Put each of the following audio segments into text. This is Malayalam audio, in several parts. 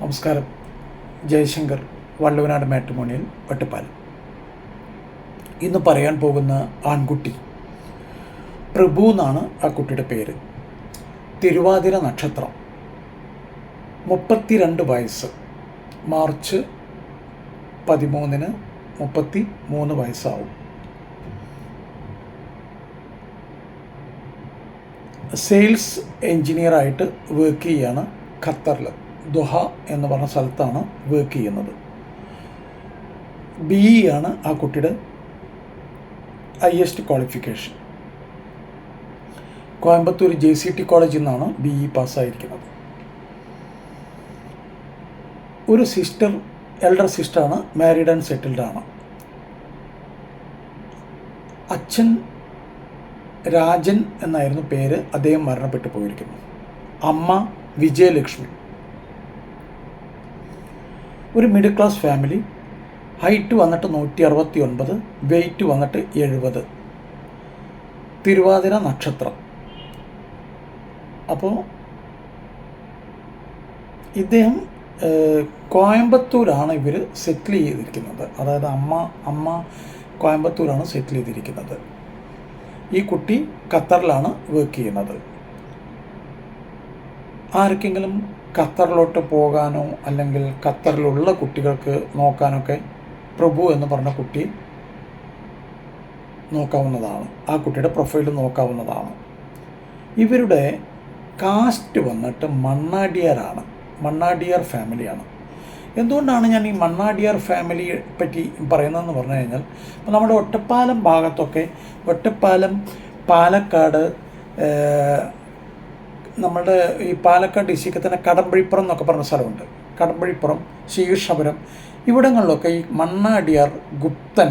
നമസ്കാരം. ജയശങ്കർ, വള്ളുവനാട് മാട്രിമോണിയൽ, ഒറ്റപ്പാലം. ഇന്ന് പറയാൻ പോകുന്ന ആൺകുട്ടി പ്രഭു എന്നാണ് ആ കുട്ടിയുടെ പേര്. തിരുവാതിര നക്ഷത്രം, 32 വയസ്സ്. മാർച്ച് 13-ന് 33 വയസ്സാവും. സെയിൽസ് എൻജിനീയറായിട്ട് വർക്ക് ചെയ്യാണ് ഖത്തറിൽ. ദുഹ എന്ന് പറഞ്ഞ സ്ഥലത്താണ് വർക്ക് ചെയ്യുന്നത്. BE ആണ് ആ കുട്ടിയുടെ ഹയസ്റ്റ് ക്വാളിഫിക്കേഷൻ. കോയമ്പത്തൂർ JCT കോളേജിൽ നിന്നാണ് BE പാസ്സായിരിക്കുന്നത്. ഒരു സിസ്റ്റർ, എൽഡർ സിസ്റ്ററാണ്, മാരീഡ് ആൻഡ് സെറ്റിൽഡ് ആണ്. അച്ഛൻ രാജൻ എന്നായിരുന്നു പേര്. അദ്ദേഹം മരണപ്പെട്ടു പോയിരിക്കുന്നു. അമ്മ വിജയലക്ഷ്മി. ഒരു മിഡിൽ ക്ലാസ് ഫാമിലി. ഹൈറ്റ് വന്നിട്ട് 169, വെയ്റ്റ് വന്നിട്ട് 70. തിരുവാതിര നക്ഷത്രം. അപ്പോൾ ഇദ്ദേഹം കോയമ്പത്തൂരാണ് ഇവർ സെറ്റിൽ ചെയ്തിരിക്കുന്നത്. അതായത് അമ്മ കോയമ്പത്തൂരാണ് സെറ്റിൽ ചെയ്തിരിക്കുന്നത്. ഈ കുട്ടി ഖത്തറിലാണ് വർക്ക് ചെയ്യുന്നത്. ആർക്കെങ്കിലും ഖത്തറിലോട്ട് പോകാനോ അല്ലെങ്കിൽ ഖത്തറിലുള്ള കുട്ടികൾക്ക് നോക്കാനൊക്കെ പ്രഭു എന്ന് പറഞ്ഞ കുട്ടി നോക്കാവുന്നതാണ്. ആ കുട്ടിയുടെ പ്രൊഫൈൽ നോക്കാവുന്നതാണ്. ഇവരുടെ കാസ്റ്റ് വന്നിട്ട് മണ്ണാടിയാറാണ്. മണ്ണാടിയാർ ഫാമിലിയാണ്. എന്തുകൊണ്ടാണ് ഞാൻ ഈ മണ്ണാടിയാർ ഫാമിലിയെ പറ്റി പറയുന്നതെന്ന് പറഞ്ഞു കഴിഞ്ഞാൽ, ഇപ്പോൾ നമ്മുടെ ഒറ്റപ്പാലം ഭാഗത്തൊക്കെ, ഒറ്റപ്പാലം, പാലക്കാട്, നമ്മുടെ ഈ പാലക്കാട് ഡിസ്ട്രിക്റ്റിൽ തന്നെ കടമ്പഴിപ്പുറം എന്നൊക്കെ പറഞ്ഞ സ്ഥലമുണ്ട്. കടമ്പഴിപ്പുറം, ശീർഷപുരം, ഇവിടങ്ങളിലൊക്കെ ഈ മണ്ണാടിയാർ, ഗുപ്തൻ,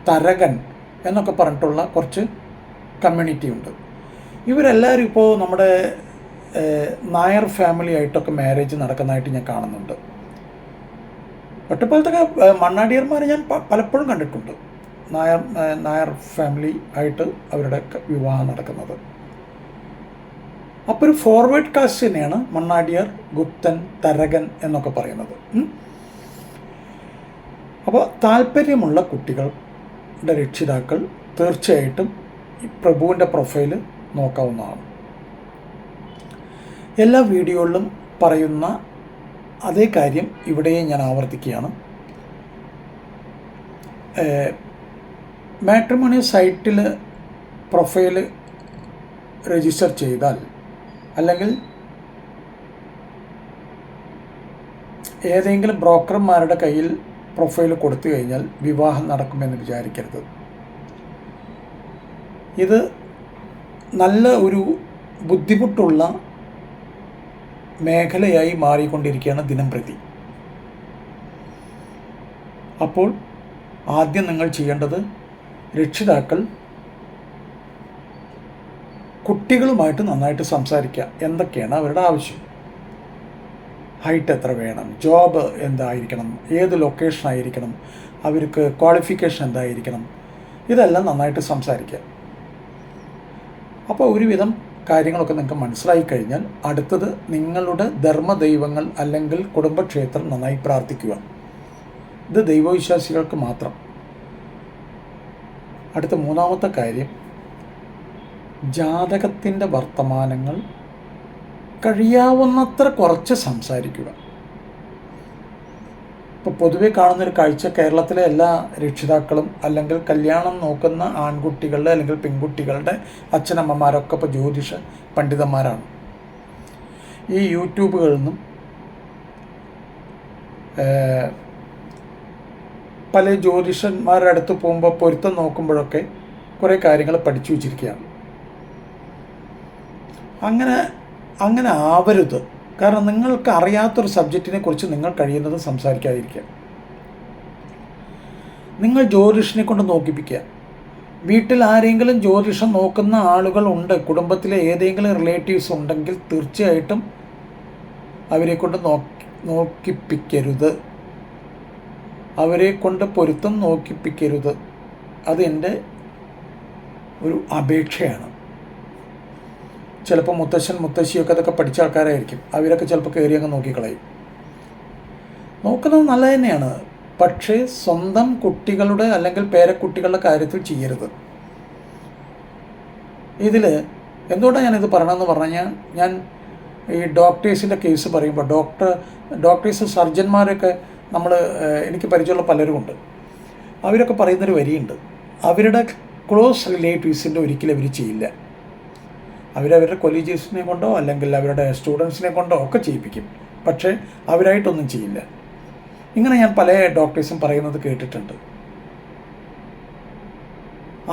തരകൻ എന്നൊക്കെ പറഞ്ഞിട്ടുള്ള കുറച്ച് കമ്മ്യൂണിറ്റി ഉണ്ട്. ഇവരെല്ലാവരും ഇപ്പോൾ നമ്മുടെ നായർ ഫാമിലി ആയിട്ടൊക്കെ മാരേജ് നടക്കുന്നതായിട്ട് ഞാൻ കാണുന്നുണ്ട്. ഒറ്റപ്പാലത്തൊക്കെ മണ്ണാടിയർമാരെ ഞാൻ പലപ്പോഴും കണ്ടിട്ടുണ്ട്. നായർ ഫാമിലി ആയിട്ട് അവരുടെ വിവാഹം നടക്കുന്നത്. അപ്പോൾ ഒരു ഫോർവേഡ് കാസ്റ്റ് തന്നെയാണ് മണ്ണാടിയാർ, ഗുപ്തൻ, തരകൻ എന്നൊക്കെ പറയുന്നത്. അപ്പോൾ താല്പര്യമുള്ള കുട്ടികളുടെ രക്ഷിതാക്കൾ തീർച്ചയായിട്ടും ഈ പ്രഭുവിൻ്റെ പ്രൊഫൈല് നോക്കാവുന്നതാണ്. എല്ലാ വീഡിയോകളിലും പറയുന്ന അതേ കാര്യം ഇവിടെയും ഞാൻ ആവർത്തിക്കുകയാണ്. മാട്രിമോണിയൽ സൈറ്റിൽ പ്രൊഫൈല് രജിസ്റ്റർ ചെയ്താൽ, അല്ലെങ്കിൽ ഏതെങ്കിലും ബ്രോക്കർമാരുടെ കയ്യിൽ പ്രൊഫൈൽ കൊടുത്തു കഴിഞ്ഞാൽ വിവാഹം നടക്കുമെന്ന് വിചാരിക്കരുത്. ഇത് നല്ല ഒരു ബുദ്ധിമുട്ടുള്ള മേഖലയായി മാറിക്കൊണ്ടിരിക്കുകയാണ് ദിനം പ്രതി. അപ്പോൾ ആദ്യം നിങ്ങൾ ചെയ്യേണ്ടത്, രക്ഷിതാക്കൾ കുട്ടികളുമായിട്ട് നന്നായിട്ട് സംസാരിക്കുക. എന്തൊക്കെയാണ് അവരുടെ ആവശ്യം, ഹൈറ്റ് എത്ര വേണം, ജോബ് എന്തായിരിക്കണം, ഏത് ലൊക്കേഷൻ ആയിരിക്കണം, അവർക്ക് ക്വാളിഫിക്കേഷൻ എന്തായിരിക്കണം, ഇതെല്ലാം നന്നായിട്ട് സംസാരിക്കുക. അപ്പോൾ ഒരുവിധം കാര്യങ്ങളൊക്കെ നിങ്ങൾക്ക് മനസ്സിലായി കഴിഞ്ഞാൽ അടുത്തത് നിങ്ങളുടെ ധർമ്മദൈവങ്ങൾ അല്ലെങ്കിൽ കുടുംബക്ഷേത്രം നന്നായി പ്രാർത്ഥിക്കുക. ഇത് ദൈവവിശ്വാസികൾക്ക് മാത്രം. അടുത്ത മൂന്നാമത്തെ കാര്യം, ജാതകത്തിൻ്റെ വർത്തമാനങ്ങൾ കഴിയാവുന്നത്ര കുറച്ച് സംസാരിക്കുക. ഇപ്പോൾ പൊതുവെ കാണുന്നൊരു കാഴ്ച, കേരളത്തിലെ എല്ലാ രക്ഷിതാക്കളും അല്ലെങ്കിൽ കല്യാണം നോക്കുന്ന ആൺകുട്ടികളുടെ അല്ലെങ്കിൽ പെൺകുട്ടികളുടെ അച്ഛനമ്മമാരൊക്കെ ഇപ്പോൾ ജ്യോതിഷ പണ്ഡിതന്മാരാണ്. ഈ യൂട്യൂബുകളിൽ നിന്നും പല ജ്യോതിഷന്മാരുടെ അടുത്ത് പോകുമ്പോൾ പൊരുത്തം നോക്കുമ്പോഴൊക്കെ കുറേ കാര്യങ്ങൾ പഠിച്ചു വച്ചിരിക്കുകയാണ്. അങ്ങനെ ആവരുത്. കാരണം നിങ്ങൾക്ക് അറിയാത്തൊരു സബ്ജക്റ്റിനെ കുറിച്ച് നിങ്ങൾ കഴിയുന്നത് സംസാരിക്കാതിരിക്കുക. നിങ്ങൾ ജ്യോതിഷനെ കൊണ്ട് നോക്കിപ്പിക്കുക. വീട്ടിൽ ആരെങ്കിലും ജ്യോതിഷം നോക്കുന്ന ആളുകൾ ഉണ്ട്, കുടുംബത്തിലെ ഏതെങ്കിലും റിലേറ്റീവ്സ് ഉണ്ടെങ്കിൽ തീർച്ചയായിട്ടും അവരെ കൊണ്ട് നോക്കിപ്പിക്കരുത്. അവരെ കൊണ്ട് പൊരുത്തം നോക്കിപ്പിക്കരുത്. അത് എൻ്റെ ഒരു അപേക്ഷയാണ്. ചിലപ്പോൾ മുത്തശ്ശൻ മുത്തശ്ശിയൊക്കെ അതൊക്കെ പഠിച്ച ആൾക്കാരായിരിക്കും. അവരൊക്കെ ചിലപ്പോൾ കയറി അങ്ങ് നോക്കിക്കളയും. നോക്കുന്നത് നല്ലത് തന്നെയാണ്. പക്ഷേ സ്വന്തം കുട്ടികളുടെ അല്ലെങ്കിൽ പേരക്കുട്ടികളുടെ കാര്യത്തിൽ ചെയ്യരുത്. ഇതിൽ എന്തുകൊണ്ടാണ് ഞാനിത് പറയണമെന്ന് പറഞ്ഞാൽ, ഞാൻ ഈ ഡോക്ടേഴ്സിൻ്റെ കേസ് പറയുമ്പോൾ ഡോക്ടേഴ്സ് സർജന്മാരൊക്കെ എനിക്ക് പരിചയമുള്ള പലരും ഉണ്ട്. അവരൊക്കെ പറയുന്നൊരു വരിയുണ്ട്, അവരുടെ ക്ലോസ് റിലേറ്റീവ്സിൻ്റെ ഒരിക്കലും അവർ ചെയ്യില്ല. അവരവരുടെ കൊളീജേഴ്സിനെ കൊണ്ടോ അല്ലെങ്കിൽ അവരുടെ സ്റ്റുഡൻസിനെ കൊണ്ടോ ഒക്കെ ചെയ്യിപ്പിക്കും, പക്ഷേ അവരായിട്ടൊന്നും ചെയ്യില്ല. ഇങ്ങനെ ഞാൻ പല ഡോക്ടേഴ്സും പറയുന്നത് കേട്ടിട്ടുണ്ട്.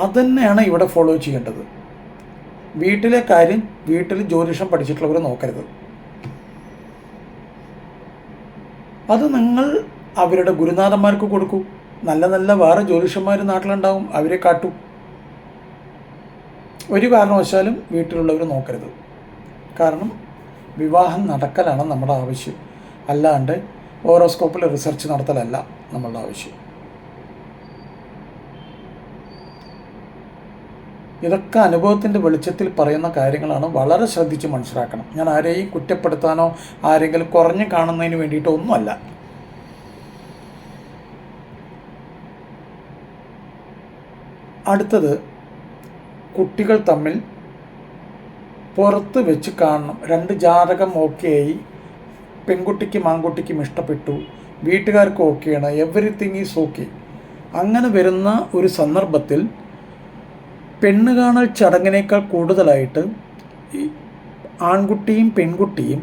അതുതന്നെയാണ് ഇവിടെ ഫോളോ ചെയ്യേണ്ടത്. വീട്ടിലെ കാര്യം വീട്ടിൽ ജ്യോതിഷം പഠിച്ചിട്ടുള്ളവർ നോക്കരുത്. അത് നിങ്ങൾ അവരുടെ ഗുരുനാഥന്മാർക്ക് കൊടുക്കൂ. നല്ല നല്ല വേറെ ജ്യോതിഷന്മാർ നാട്ടിലുണ്ടാവും, അവരെ കാട്ടൂ. ഒരു കാരണവശാലും വീട്ടിലുള്ളവർ നോക്കരുത്. കാരണം വിവാഹം നടക്കലാണ് നമ്മുടെ ആവശ്യം, അല്ലാണ്ട് ഹോറോസ്കോപ്പിൽ റിസർച്ച് നടത്തലല്ല നമ്മളുടെ ആവശ്യം. ഇതൊക്കെ അനുഭവത്തിൻ്റെ വെളിച്ചത്തിൽ പറയുന്ന കാര്യങ്ങളാണ്. വളരെ ശ്രദ്ധിച്ച് മനസ്സിലാക്കണം. ഞാൻ ആരെയും കുറ്റപ്പെടുത്താനോ ആരെങ്കിലും കുറഞ്ഞു കാണുന്നതിന് വേണ്ടിയിട്ടോ ഒന്നുമല്ല. അടുത്തത്, കുട്ടികൾ തമ്മിൽ പുറത്ത് വെച്ച് കാണണം. രണ്ട് ജാതകം ഓക്കെയായി, പെൺകുട്ടിക്കും ആൺകുട്ടിക്കും ഇഷ്ടപ്പെട്ടു, വീട്ടുകാർക്ക് ഓക്കെയാണ്, എവറിത്തിങ് ഈസ് ഓക്കെ. അങ്ങനെ വരുന്ന ഒരു സന്ദർഭത്തിൽ പെണ്ണ് കാണൽ ചടങ്ങിനേക്കാൾ കൂടുതലായിട്ട് ഈ ആൺകുട്ടിയും പെൺകുട്ടിയും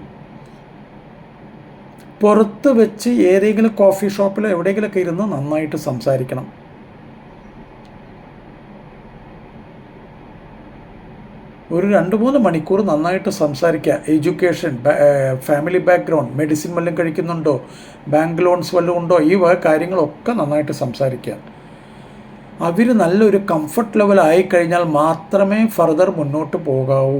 പുറത്ത് വെച്ച് ഏതെങ്കിലും കോഫി ഷോപ്പിലോ എവിടെയെങ്കിലുമൊക്കെ ഇരുന്ന് നന്നായിട്ട് സംസാരിക്കണം. ഒരു 2-3 മണിക്കൂർ നന്നായിട്ട് സംസാരിക്കുക. എഡ്യൂക്കേഷൻ, ഫാമിലി ബാക്ക്ഗ്രൗണ്ട്, മെഡിസിൻ വല്ലതും കഴിക്കുന്നുണ്ടോ, ബാങ്ക് ലോൺസ് വല്ലതും ഉണ്ടോ, ഈ കാര്യങ്ങളൊക്കെ നന്നായിട്ട് സംസാരിക്കുക. അവർ നല്ലൊരു കംഫർട്ട് ലെവൽ ആയിക്കഴിഞ്ഞാൽ മാത്രമേ ഫർദർ മുന്നോട്ട് പോകാവൂ.